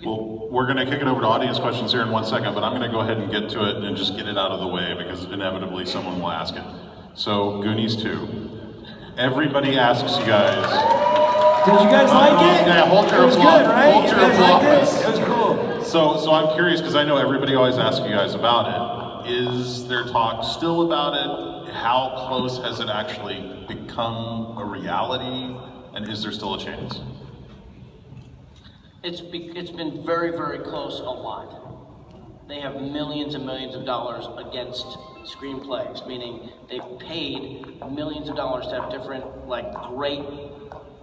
Well, we're going to kick it over to audience questions here in 1 second, but I'm going to go ahead and get to it and just get it out of the way because inevitably someone will ask it. So, Goonies 2. Everybody asks you guys. Did you guys like it? Yeah, hold your applause. It was good, right? Hold your applause. It was cool. So I'm curious because I know everybody always asks you guys about it. Is there talk still about it? How close has it actually become a reality? And is there still a chance? It's been very, very close a lot. They have millions and millions of dollars against screenplays, meaning they've paid millions of dollars to have different, like, great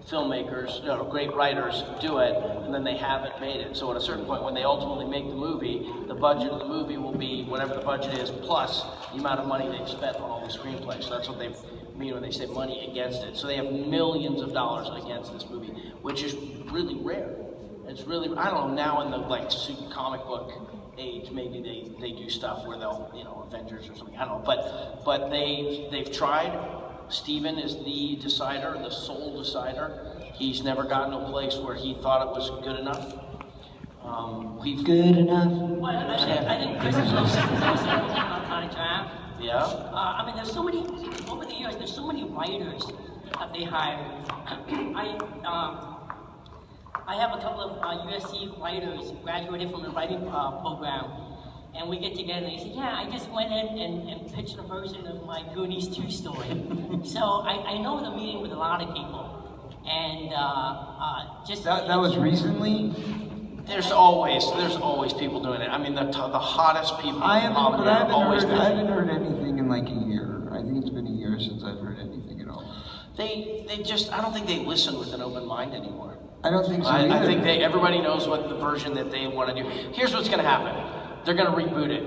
filmmakers, great writers do it, and then they haven't made it. So at a certain point, when they ultimately make the movie, the budget of the movie will be whatever the budget is, plus the amount of money they've spent on all the screenplays. So that's what they mean when they say money against it. So they have millions of dollars against this movie, which is really rare. It's really, I don't know, now in the comic book age, maybe they do stuff where they'll, Avengers or something, I don't know, but they've tried. Steven is the decider, the sole decider. He's never gotten a place where he thought it was good enough. Good enough. Well, I think Chris is on a draft. Yeah. I mean, there's so many, over the years, there's so many writers that they hire. I have a couple of USC writers graduated from the writing program, and we get together and they say, yeah, I just went in and pitched a version of my Goonies 2 story. So I know the meeting with a lot of people, and just... That was recently? There's always people doing it. I mean, the hottest people I haven't heard anything in like a year. I think it's been a year since I've heard anything at all. They just, I don't think they listen with an open mind anymore. I don't think so either. I think everybody knows what the version that they want to do. Here's what's going to happen. They're going to reboot it.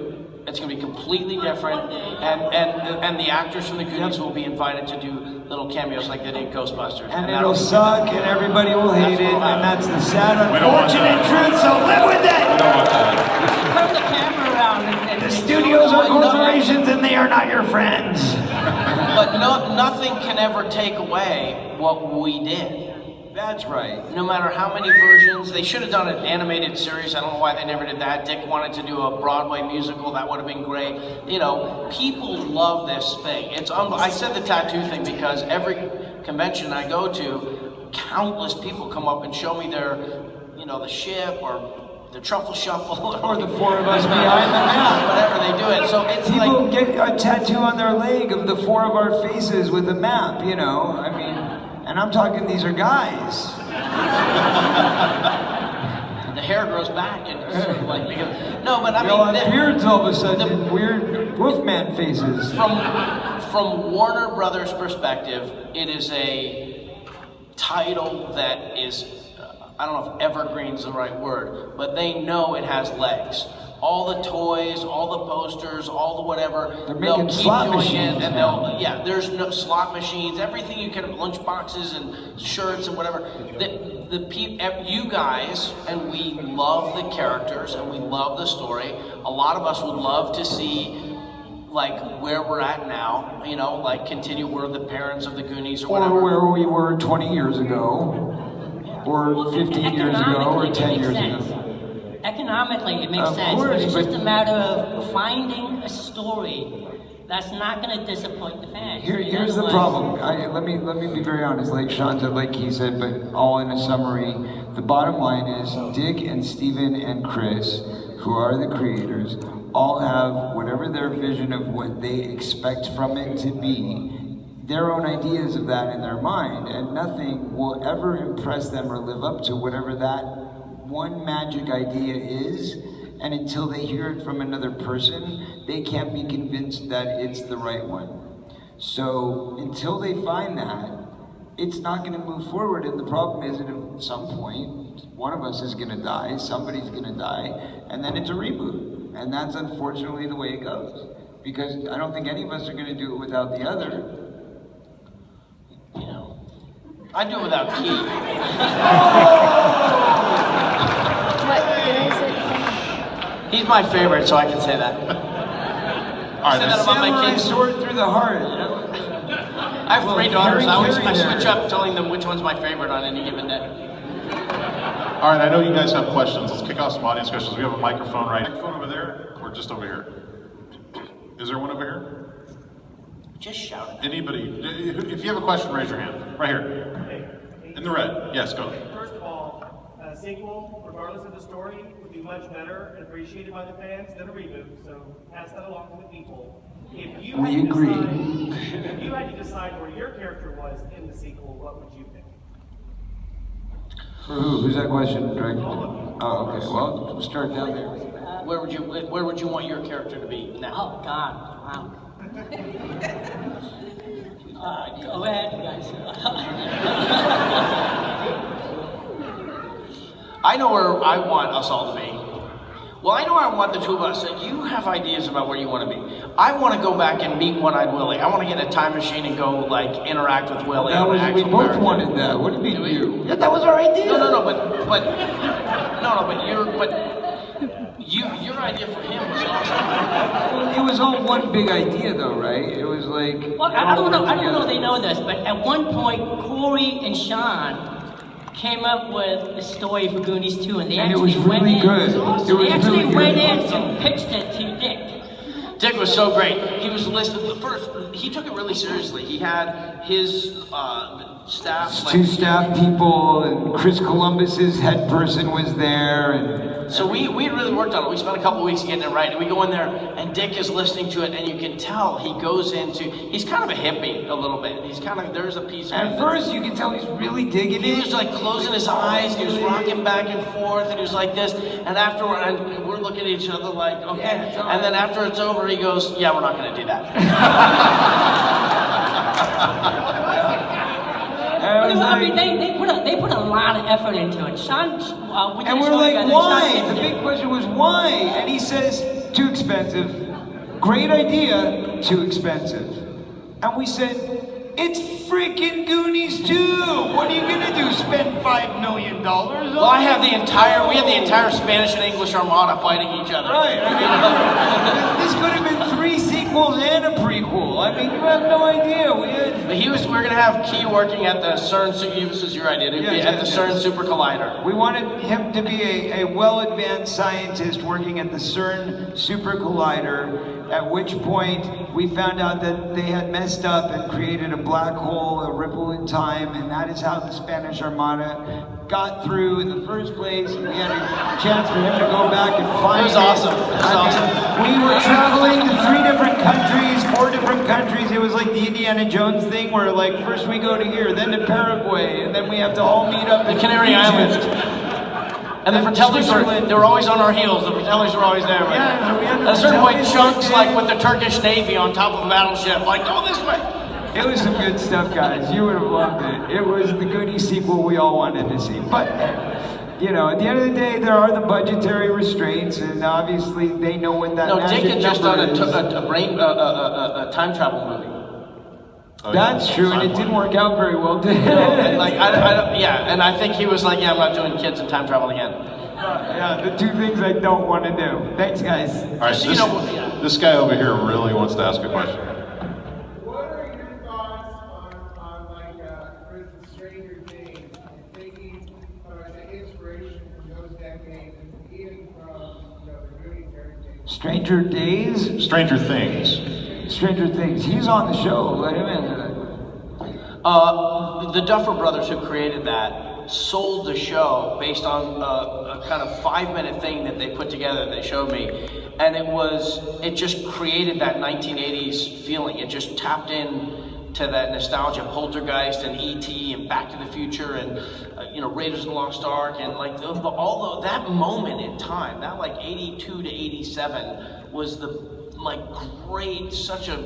It's going to be completely different, and the actors from the Goonies will be invited to do little cameos like they did in Ghostbusters. And it'll suck, and everybody will hate it, and that's the sad, unfortunate truth, so live with it! We don't want that. turn the camera around. The studios are corporations, and they are not your friends. But nothing can ever take away what we did. That's right. No matter how many versions, they should have done an animated series. I don't know why they never did that. Dick wanted to do a Broadway musical. That would have been great. People love this thing. I said the tattoo thing because every convention I go to, countless people come up and show me their, the ship or the truffle shuffle. Or the four of us behind the map. Whatever they do it. So it's people get a tattoo on their leg of the four of our faces with a map, I mean... And I'm talking, these are guys. The hair grows back and it's sort of like, no, but I mean... the beards all of a sudden, weird Wolfman faces. From Warner Brothers' perspective, it is a title that is, I don't know if evergreen's the right word, but they know it has legs. All the toys, all the posters, all the whatever, they'll keep doing it, and there's no slot machines, everything you can, lunch boxes and shirts and whatever. You guys, and we love the characters and we love the story. A lot of us would love to see like where we're at now, continue, we're the parents of the Goonies or whatever. Or where we were 20 years ago, or 15 years ago, or 10 years ago. Economically, it makes sense, but it's just a matter of finding a story that's not going to disappoint the fans. Here's the problem. Let me be very honest. Like Sean said, like he said, but all in a summary. The bottom line is Dick and Steven and Chris, who are the creators, all have whatever their vision of what they expect from it to be, their own ideas of that in their mind, and nothing will ever impress them or live up to whatever that one magic idea is, and until they hear it from another person, they can't be convinced that it's the right one. So until they find that, it's not going to move forward, and the problem is that at some point, one of us is going to die, somebody's going to die, and then it's a reboot. And that's unfortunately the way it goes. Because I don't think any of us are going to do it without the other. I do it without Keith. He's my favorite, so I can say that. All right, that about my kids. Sword through the heart. I have 3 daughters. I switch up telling them which one's my favorite on any given day. All right, I know you guys have questions. Let's kick off some audience questions. We have a microphone microphone over there, or just over here? Is there one over here? Just shout it. Anybody? If you have a question, raise your hand. Right here. In the red. Yes, go. First of all, a sequel, regardless of the story, would be much better and appreciated by the fans than a reboot. So pass that along to the people. If you We had to agree. decide- if you had to decide where your character was in the sequel, what would you pick? For who? Who's that question directed to? Oh, okay. Well, we'll start down there. Where would you want your character to be now? Oh God! Wow. Go ahead, you guys. I know where I want us all to be. Well, I know I want the two of us. You have ideas about where you want to be. I want to go back and meet One-Eyed Willie. I want to get in a time machine and go like interact with Willie. That on was, an we actual both character. wanted that. What do you mean you? Yeah, that was our idea. No, your idea for him was awesome. It was all one big idea though, right? It was like... Well, I don't know if they know this, but at one point, Corey and Sean came up with a story for Goonies 2, and they And it actually was went really in. good. It They was actually really went good. in and pitched it to Dick. Dick was so great. He was listening. First, he took it really seriously. He had his staff. Two staff people, and Chris Columbus's head person was there, and... So we had really worked on it. We spent a couple weeks getting it right, and we go in there, and Dick is listening to it, and you can tell he goes into. He's kind of a hippie a little bit. He's kind of there's a piece of. At first, you can tell he's really digging He it. was like closing his eyes, he was rocking back and forth, and he was like this, and afterward, and we're looking at each other like, okay, Yeah, it's all and then after it's over, he goes, yeah, we're not gonna do that. And I was I mean, like, they put a lot of effort into it. Sean, we did and a we're show like, together, why? Sean The pitched big it. question was why? And he says, too expensive. Great idea, too expensive. And we said, it's freaking Goonies 2. What are you gonna do? Spend $5 million on Well, we had the entire Spanish and English Armada fighting each other. Right. I mean, this could have been 3 sequels and a prequel. I mean, you have no idea. We We're gonna have Key working at the CERN, this is your idea, to be Yes, at the yes, CERN yes. Super Collider. We wanted him to be a well-advanced scientist working at the CERN Super Collider, at which point we found out that they had messed up and created a black hole, a ripple in time, and that is how the Spanish Armada got through in the first place. And we had a chance for him to go back and find It was awesome. It was awesome. We were traveling to 3 different countries, 4 different countries. It was like the Indiana Jones thing where like first we go to here, then to Paraguay, and then we have to all meet up in The Canary Egypt. Islands. And the Fratellis Switzerland. they were always on our heels. The Fratellis were always there. Right? Yeah, we had the At a certain point, Fratellis Chunks right like with the Turkish Navy on top of a battleship, like go this way. It was some good stuff, guys. You would have loved it. It was the Goonies sequel we all wanted to see. But, you know, at the end of the day, there are the budgetary restraints, and obviously they know what that No, magic Dick had just done number is. a time travel movie. Oh, That's yeah. true, and it didn't work out very well, did it? And like and I think he was like, yeah, I'm not doing kids and time travel again. Yeah, the 2 things I don't want to do. Thanks, guys. All right, So you know what- yeah. this guy over here really wants to ask a question. What are your thoughts on like, for instance, Stranger Things, and taking the inspiration from those decades and even from, the Goonies and everything? Stranger Days? Stranger Things. Stranger Things. He's on the show. Let him answer that. The Duffer Brothers who created that sold the show based on a kind of 5-minute thing that they put together. They showed me, and it just created that 1980s feeling. It just tapped in to that nostalgia, Poltergeist and E.T. and Back to the Future and Raiders of the Lost Ark and like all that moment in time, that like 82 to 87 was such a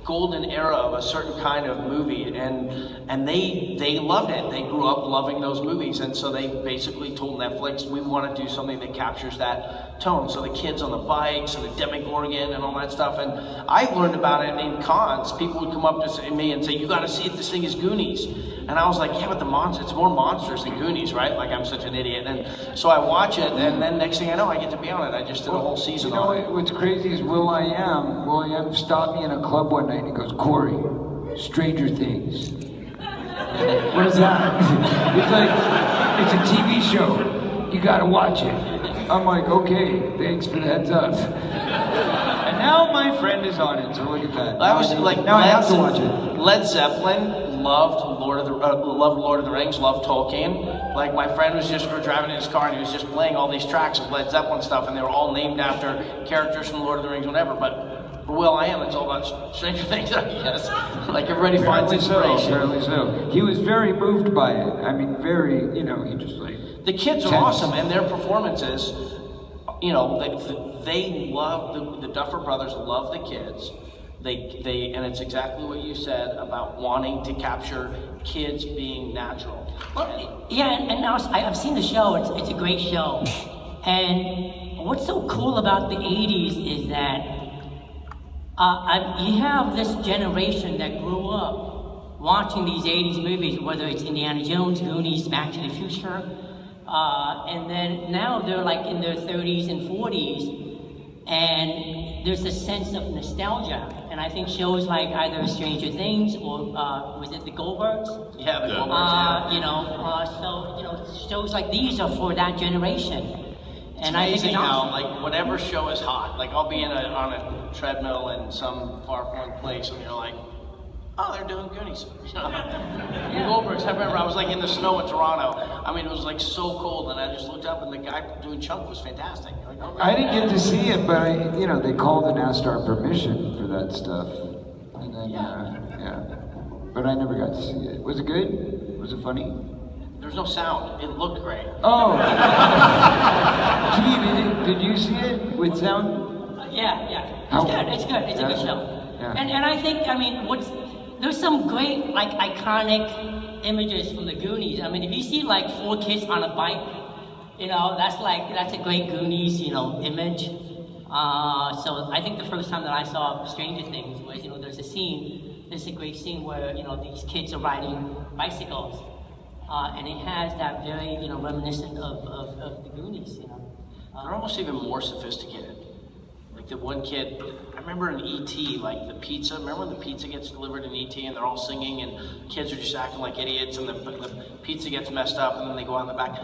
golden era of a certain kind of movie, and they loved it. They grew up loving those movies, and so they basically told Netflix, we want to do something that captures that tone. So the kids on the bikes and the Demogorgon and all that stuff, and I learned about it in cons. People would come up to me and say, you got to see it, this thing is Goonies. And I was like, yeah, but it's more monsters than Goonies, right? Like, I'm such an idiot. And so I watch it, and then next thing I know, I get to be on it. I just did a whole season You know on it. what's crazy is Will.i.am stopped me in a club one night and he goes, Corey, Stranger Things. What is that? It's like, it's a TV show. You gotta watch it. I'm like, okay, thanks for the heads up. And now my friend is on it, so look at that. I was like, now I have to watch it. Led Zeppelin loved Lord of the Rings, loved Tolkien. Like my friend was just, we were driving in his car and he was just playing all these tracks of Led Zeppelin stuff, and they were all named after characters from Lord of the Rings, whatever. But for Will I Am, it's all about Stranger Things, I guess. Like everybody finds inspiration. Apparently so. He was very moved by it. I mean, very, you know, he just like. The kids are awesome, and their performances, you know, they love the Duffer Brothers love the kids. They and it's exactly what you said about wanting to capture kids being natural. Well, yeah, and I've seen the show. It's a great show. And what's so cool about the '80s is that you have this generation that grew up watching these '80s movies, whether it's Indiana Jones, Goonies, Back to the Future. And then now they're like in their 30s and 40s, and there's a sense of nostalgia. And I think shows like either Stranger Things or was it the Goldbergs? Yeah, the Goldbergs. You know, so you know, shows like these are for that generation. And I think amazing it's how, awesome. like, whatever show is hot, like I'll be on a treadmill in some far-flung place, and you're like, oh, they're doing Goonies. You know? The Goldbergs. I remember I was like in the snow in Toronto. I mean, it was like so cold, and I just looked up, and the guy doing Chunk was fantastic. Like, oh, I didn't get to see it, but you know, they called and asked our permission for that stuff, and then yeah. But I never got to see it. Was it good? Was it funny? There was no sound. It looked great. Oh, gee, did you see it with sound? Yeah. How- It's good. It's good. It's a good Yeah. show. Yeah. And I think, I mean, there's some great, like, iconic images from the Goonies. I mean, if you see, like, 4 kids on a bike, you know, that's a great Goonies, you know, image. So I think the first time that I saw Stranger Things was, you know, there's a great scene where, you know, these kids are riding bicycles. And it has that very, you know, reminiscent of the Goonies, you know. They're almost even more sophisticated. Like the one kid, I remember in E.T., like the pizza, remember when the pizza gets delivered in E.T. and they're all singing and kids are just acting like idiots and the pizza gets messed up and then they go out in the back.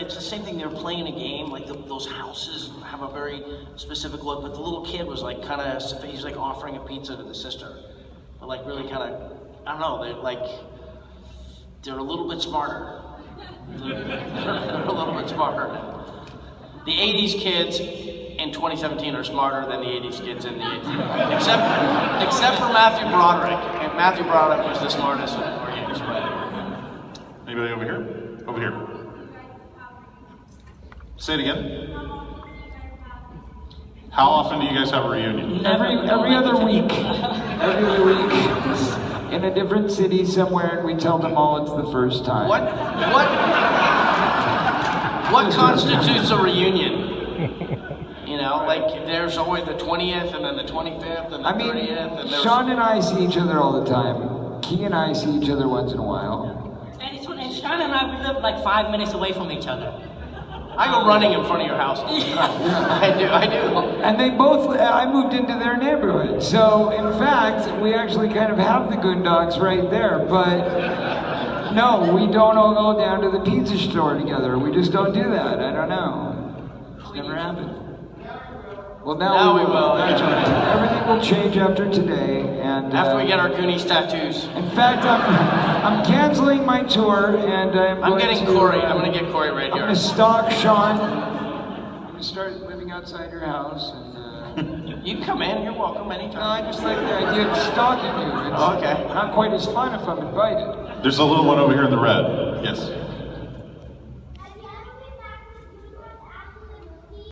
It's the same thing, they're playing a game, like those houses have a very specific look, but the little kid was like kind of, he's like offering a pizza to the sister. But like really kind of, I don't know, they're a little bit smarter. They're a little bit smarter now. The 80s kids in 2017 are smarter than the 80s kids in the 80s. Except for Matthew Broderick. And Matthew Broderick was the smartest of the board games. But Anybody over here? Over here. Say it again. How often do you guys have a reunion? Every other week. Every other week. In a different city somewhere, and we tell them all it's the first time. What constitutes a reunion? You know, like there's always the 20th and then the 25th and the 30th. And Sean and I see each other all the time. Key and I see each other once in a while. And Sean and I, we live like 5 minutes away from each other. I go running in front of your house. I do. And they both, I moved into their neighborhood. So, in fact, we actually kind of have the Goondogs right there. But, no, we don't all go down to the pizza store together. We just don't do that. I don't know. It's never happened. Well, now we will. That's right. Everything will change after today. And after we get our Goonies tattoos. In fact, I'm canceling my tour, and I'm getting Corey. I'm going to get Corey right here. I'm going to stalk Sean. I'm going to start living outside your house. And, you can come in. You're welcome anytime. No, I just like the idea of stalking you. It's okay. not quite as fun if I'm invited. There's a little one over here in the red. Yes.